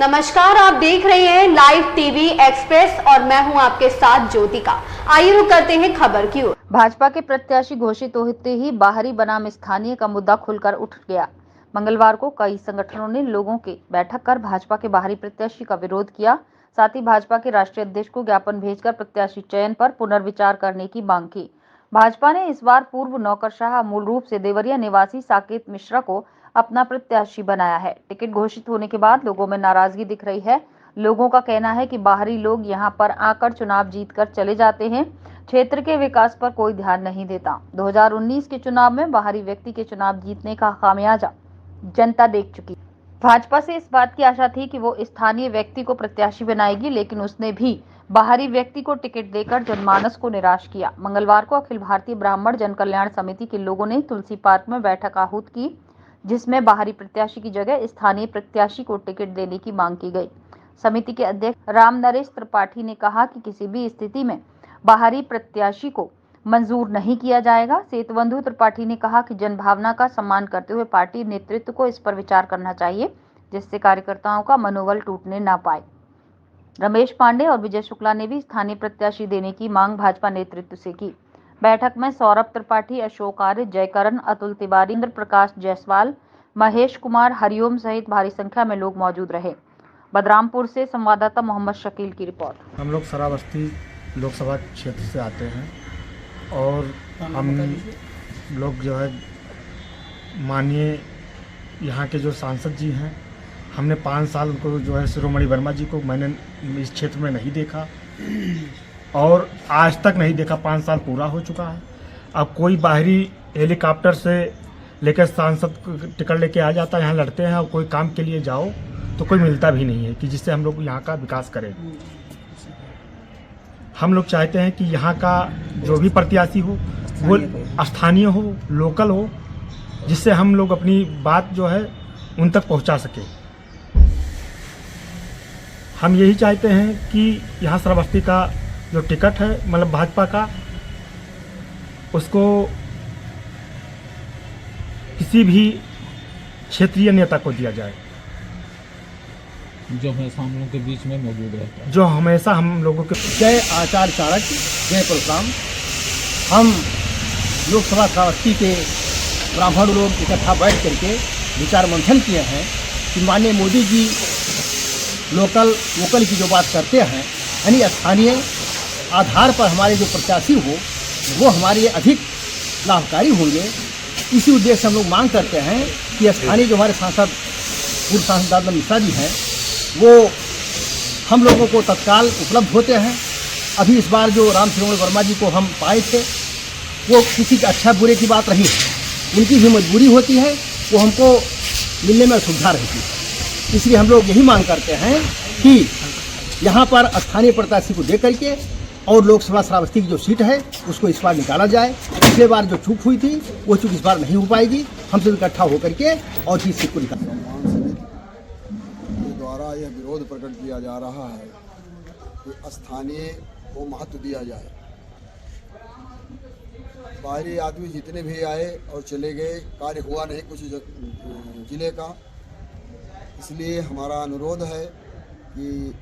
नमस्कार, आप देख रहे हैं लाइव टीवी एक्सप्रेस और मैं हूं आपके साथ ज्योतिका। आइए रुक करते हैं खबर की ओर। भाजपा के प्रत्याशी घोषित होते ही बाहरी बनाम स्थानीय का मुद्दा खुलकर उठ गया। मंगलवार को कई संगठनों ने लोगों की बैठक कर भाजपा के बाहरी प्रत्याशी का विरोध किया। साथ ही भाजपा के राष्ट्रीय अध्यक्ष को ज्ञापन भेजकर प्रत्याशी चयन पर पुनर्विचार करने की मांग की। भाजपा ने इस बार पूर्व नौकरशाह मूल रूप से देवरिया निवासी साकेत मिश्रा को अपना प्रत्याशी बनाया है। टिकट घोषित होने के बाद लोगों में नाराजगी दिख रही है। लोगों का कहना है कि बाहरी लोग यहां पर आकर चुनाव जीतकर चले जाते हैं, क्षेत्र के विकास पर कोई ध्यान नहीं देता। 2019 के चुनाव में बाहरी व्यक्ति के चुनाव जीतने का खामियाजा जनता देख चुकी। भाजपा से इस बात की आशा थी कि वो स्थानीय व्यक्ति को प्रत्याशी बनाएगी, लेकिन उसने भी बाहरी व्यक्ति को टिकट देकर जनमानस को निराश किया। मंगलवार को अखिल भारतीय ब्राह्मण जन कल्याण समिति के लोगों ने तुलसी पार्क में बैठक आहूत की, जिसमें बाहरी प्रत्याशी की जगह स्थानीय प्रत्याशी को टिकट देने की मांग की गई। समिति के अध्यक्ष राम नरेश त्रिपाठी ने कहा कि किसी भी स्थिति में बाहरी प्रत्याशी को मंजूर नहीं किया जाएगा। सेतुबंधु त्रिपाठी ने कहा कि जनभावना का सम्मान करते हुए पार्टी नेतृत्व को इस पर विचार करना चाहिए, जिससे कार्यकर्ताओं का मनोबल टूटने न पाए। रमेश पांडे और विजय शुक्ला ने भी स्थानीय प्रत्याशी देने की मांग भाजपा नेतृत्व से की। बैठक में सौरभ त्रिपाठी, अशोक आर्य, जयकरण, अतुल तिवारी, इंद्र प्रकाश जायसवाल, महेश कुमार, हरिओम सहित भारी संख्या में लोग मौजूद रहे। बदरामपुर से संवाददाता मोहम्मद शकील की रिपोर्ट। हम लोग श्रावस्ती लोकसभा क्षेत्र से आते हैं और हम लोग जो है माननीय यहाँ के जो सांसद जी हैं, हमने 5 साल को जो है शिरोमणि वर्मा जी को मैंने इस क्षेत्र में नहीं देखा और आज तक नहीं देखा। 5 साल पूरा हो चुका है। अब कोई बाहरी हेलीकॉप्टर से लेकर सांसद टिकट लेके आ जाता है, यहाँ लड़ते हैं और कोई काम के लिए जाओ तो कोई मिलता भी नहीं है कि जिससे हम लोग यहाँ का विकास करें। हम लोग चाहते हैं कि यहाँ का जो भी प्रत्याशी हो वो स्थानीय हो, लोकल हो, जिससे हम लोग अपनी बात जो है उन तक पहुँचा सके। हम यही चाहते हैं कि यहाँ श्रावस्ती का जो टिकट है मतलब भाजपा का, उसको किसी भी क्षेत्रीय नेता को दिया जाए जो हमेशा हम लोगों के बीच में मौजूद रहता है, जो हमेशा हम लोगों के। जय आचार्य चाणक्य, जय परशुराम। हम लोकसभा श्रावस्ती के ब्राह्मण लोग इकट्ठा बैठ करके विचार मंथन किए हैं कि माननीय मोदी जी वोकल की जो बात करते हैं, यानी स्थानीय आधार पर हमारे जो प्रत्याशी हो वो हमारे अधिक लाभकारी होंगे। इसी उद्देश्य से हम लोग मांग करते हैं कि स्थानीय जो हमारे पूर्व सांसद दादा मिश्रा जी हैं वो हम लोगों को तत्काल उपलब्ध होते हैं। अभी इस बार जो राम शिरोमणि वर्मा जी को हम पाए थे वो किसी के अच्छा बुरे की बात नहीं है, उनकी भी मजबूरी होती है, वो हमको मिलने में सुविधा रहती है। इसलिए हम लोग यही मांग करते हैं कि यहाँ पर स्थानीय प्रत्याशी को दे करके और लोकसभा श्रावस्ती की जो सीट है उसको इस बार निकाला जाए। पिछले बार जो चूक हुई थी वो चूक इस बार नहीं हो पाएगी। हम सब इकट्ठा होकर के और इस सीट को निकाल द्वारा यह विरोध प्रकट किया जा रहा है कि स्थानीय को महत्व दिया जाए। बाहरी आदमी जितने भी आए और चले गए, कार्य हुआ नहीं कुछ जिले का। इसलिए हमारा अनुरोध है कि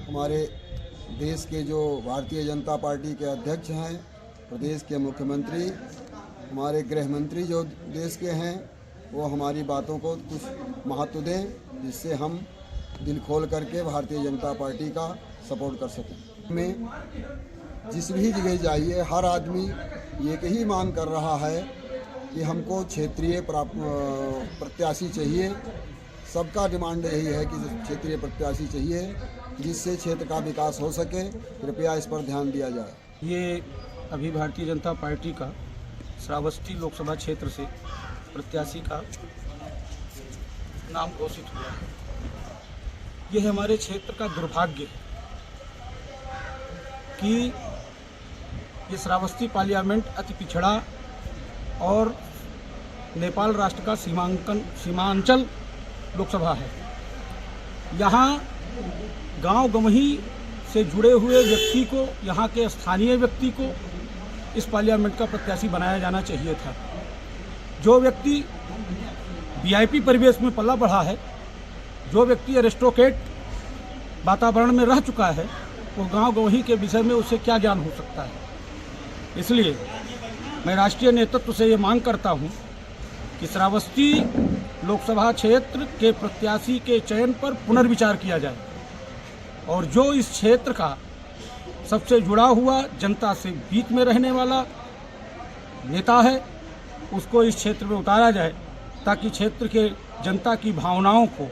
हमारे देश के जो भारतीय जनता पार्टी के अध्यक्ष हैं, प्रदेश के मुख्यमंत्री, हमारे गृह मंत्री जो देश के हैं, वो हमारी बातों को कुछ महत्व दें, जिससे हम दिल खोल करके भारतीय जनता पार्टी का सपोर्ट कर सकें। में जिस भी जगह जाइए हर आदमी ये ही मांग कर रहा है कि हमको क्षेत्रीय प्रत्याशी चाहिए। सबका डिमांड यही है कि क्षेत्रीय प्रत्याशी चाहिए जिससे क्षेत्र का विकास हो सके। कृपया इस पर ध्यान दिया जाए। ये अभी भारतीय जनता पार्टी का श्रावस्ती लोकसभा क्षेत्र से प्रत्याशी का नाम घोषित हुआ है। यह हमारे क्षेत्र का दुर्भाग्य है कि ये श्रावस्ती पार्लियामेंट अति पिछड़ा और नेपाल राष्ट्र का सीमांचल लोकसभा है। यहाँ गांव गमही से जुड़े हुए व्यक्ति को, यहाँ के स्थानीय व्यक्ति को इस पार्लियामेंट का प्रत्याशी बनाया जाना चाहिए था। जो व्यक्ति वीआईपी परिवेश में पला बढ़ा है, जो व्यक्ति एरिस्टोक्रेट वातावरण में रह चुका है वो गांव गंवही के विषय में उससे क्या ज्ञान हो सकता है। इसलिए मैं राष्ट्रीय नेतृत्व से ये मांग करता हूँ कि श्रावस्ती लोकसभा क्षेत्र के प्रत्याशी के चयन पर पुनर्विचार किया जाए और जो इस क्षेत्र का सबसे जुड़ा हुआ जनता से बीच में रहने वाला नेता है उसको इस क्षेत्र में उतारा जाए ताकि क्षेत्र के जनता की भावनाओं को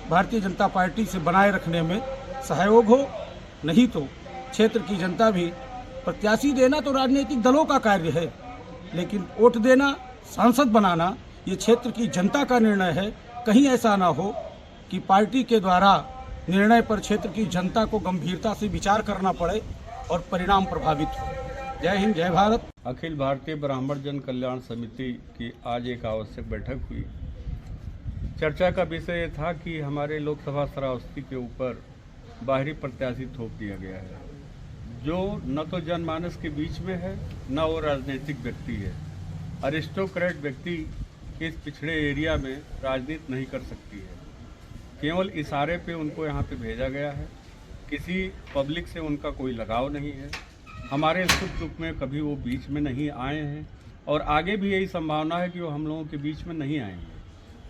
भारतीय जनता पार्टी से बनाए रखने में सहयोग हो। नहीं तो क्षेत्र की जनता भी, प्रत्याशी देना तो राजनीतिक दलों का कार्य है, लेकिन वोट देना, सांसद बनाना ये क्षेत्र की जनता का निर्णय है। कहीं ऐसा ना हो कि पार्टी के द्वारा निर्णय पर क्षेत्र की जनता को गंभीरता से विचार करना पड़े और परिणाम प्रभावित हो। जय हिंद, जय भारत। अखिल भारतीय ब्राह्मण जन कल्याण समिति की आज एक आवश्यक बैठक हुई। चर्चा का विषय ये था कि हमारे लोकसभा श्रावस्ती के ऊपर बाहरी प्रत्याशी थोप दिया गया है, जो न तो जनमानस के बीच में है न वो राजनीतिक व्यक्ति है। अरिस्टोक्रेट व्यक्ति इस पिछड़े एरिया में राजनीति नहीं कर सकती है। केवल इशारे पे उनको यहाँ पे भेजा गया है। किसी पब्लिक से उनका कोई लगाव नहीं है। हमारे सुख दुख में कभी वो बीच में नहीं आए हैं और आगे भी यही संभावना है कि वो हम लोगों के बीच में नहीं आएंगे।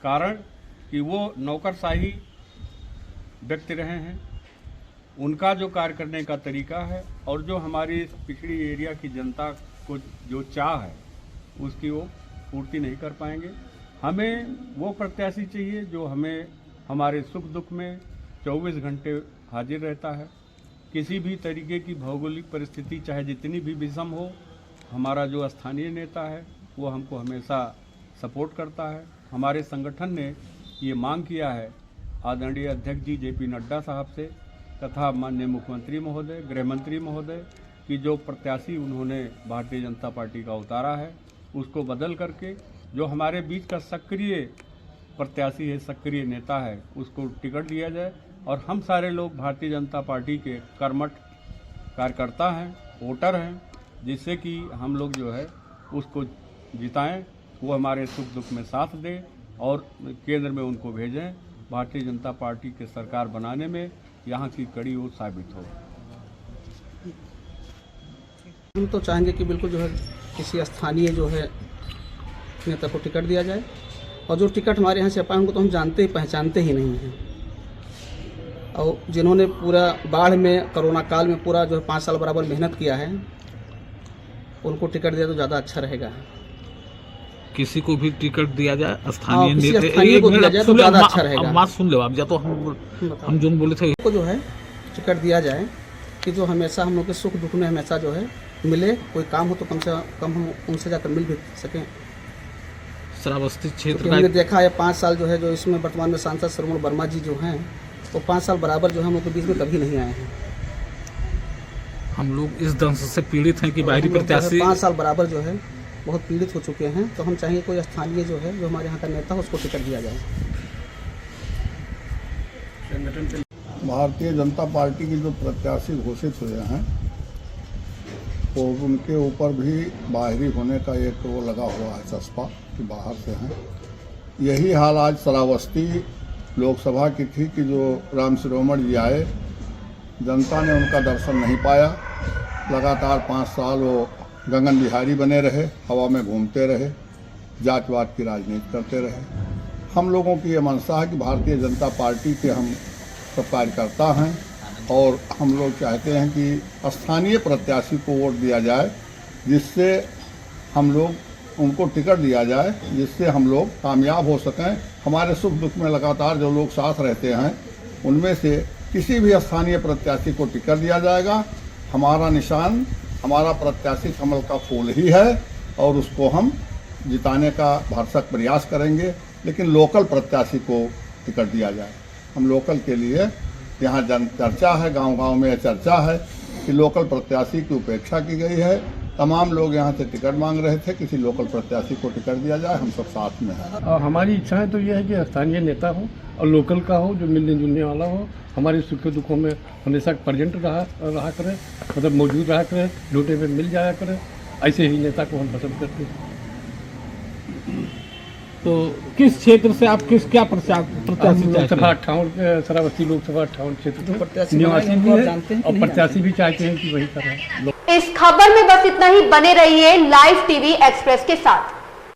कारण कि वो नौकरशाही व्यक्ति रहे हैं, उनका जो कार्य करने का तरीका है और जो हमारी इस पिछड़ी एरिया की जनता को जो चाह है उसकी वो पूर्ति नहीं कर पाएंगे। हमें वो प्रत्याशी चाहिए जो हमें हमारे सुख दुख में 24 घंटे हाजिर रहता है। किसी भी तरीके की भौगोलिक परिस्थिति चाहे जितनी भी विषम हो, हमारा जो स्थानीय नेता है वो हमको हमेशा सपोर्ट करता है। हमारे संगठन ने ये मांग किया है आदरणीय अध्यक्ष जी JP नड्डा साहब से तथा माननीय मुख्यमंत्री महोदय, गृह मंत्री महोदय कि जो प्रत्याशी उन्होंने भारतीय जनता पार्टी का उतारा है उसको बदल करके जो हमारे बीच का सक्रिय प्रत्याशी है, सक्रिय नेता है, उसको टिकट दिया जाए और हम सारे लोग भारतीय जनता पार्टी के कर्मठ कार्यकर्ता हैं, वोटर हैं, जिससे कि हम लोग जो है उसको जिताएं, वो हमारे सुख दुख में साथ दें और केंद्र में उनको भेजें। भारतीय जनता पार्टी के सरकार बनाने में यहाँ की कड़ी वो साबित हो। हम तो चाहेंगे कि बिल्कुल जो है किसी स्थानीय जो है नेता को टिकट दिया जाए और जो टिकट हमारे यहाँ से पाए उनको तो हम जानते पहचानते ही नहीं हैं। और जिन्होंने पूरा बाढ़ में, कोरोना काल में पूरा जो है 5 साल बराबर मेहनत किया है, उनको टिकट दिया तो ज़्यादा अच्छा रहेगा। किसी को भी टिकट दिया जाए स्थानीय नेता को दिया जाए तो ज़्यादा अच्छा रहेगा। बात सुन लो आप, या तो हम जो बोले थे को जो है टिकट दिया जाए कि जो हमेशा हम लोग के सुख दुख में हमेशा जो है मिले, कोई काम हो तो कम से कम हम उनसे जाकर मिल भी सकें। श्रावस्ती क्षेत्र तो हमने देखा है 5 साल जो है जो इसमें वर्तमान में सांसद श्रवण वर्मा जी जो हैं वो 5 साल बराबर जो है हम लोग के बीच में कभी नहीं आए हैं। हम लोग इस दंश से पीड़ित हैं कि बाहरी प्रत्याशी 5 साल बराबर जो है बहुत पीड़ित हो चुके हैं। तो हम चाहेंगे कोई स्थानीय जो है जो हमारे यहाँ का नेता हो उसको टिकट दिया जाए। भारतीय जनता पार्टी के जो प्रत्याशी घोषित हुए हैं तो उनके ऊपर भी बाहरी होने का एक वो लगा हुआ है चस्पा कि बाहर से हैं। यही हाल आज श्रावस्ती लोकसभा की थी कि जो राम शिरोमण जी आए, जनता ने उनका दर्शन नहीं पाया। लगातार 5 साल वो गगन बिहारी बने रहे, हवा में घूमते रहे, जातिवाद की राजनीति करते रहे। हम लोगों की ये मंशा है कि भारतीय जनता पार्टी के हम सब कार्यकर्ता हैं और हम लोग चाहते हैं कि स्थानीय प्रत्याशी को वोट दिया जाए, जिससे हम लोग उनको टिकट दिया जाए, जिससे हम लोग कामयाब हो सकें। हमारे सुख दुख में लगातार जो लोग साथ रहते हैं उनमें से किसी भी स्थानीय प्रत्याशी को टिकट दिया जाएगा। हमारा निशान, हमारा प्रत्याशी कमल का फूल ही है और उसको हम जिताने का भरसक प्रयास करेंगे, लेकिन लोकल प्रत्याशी को टिकट दिया जाए। हम लोकल के लिए यहाँ जन चर्चा है, गांव-गांव में चर्चा है कि लोकल प्रत्याशी की उपेक्षा की गई है। तमाम लोग यहाँ से टिकट मांग रहे थे, किसी लोकल प्रत्याशी को टिकट दिया जाए। हम सब साथ में हैं। और हमारी इच्छाएं तो ये है कि स्थानीय नेता हो और लोकल का हो, जो मिलने जुलने वाला हो, हमारे सुख दुखों में हमेशा प्रेजेंट रहा करे, मतलब मौजूद रहा करे, लूटे में मिल जाया करे। ऐसे ही नेता को हम पसंद करते हैं। तो किस क्षेत्र से आप क्या प्रत्याशी चाहते लोकसभा हैं? 58 श्रावस्ती लोकसभा 58 क्षेत्र प्रत्याशी निवासी भी है जानते हैं कि और नहीं प्रत्याशी भी चाहते हैं कि वही करें। इस खबर में बस इतना ही। बने रहिए लाइव टीवी एक्सप्रेस के साथ।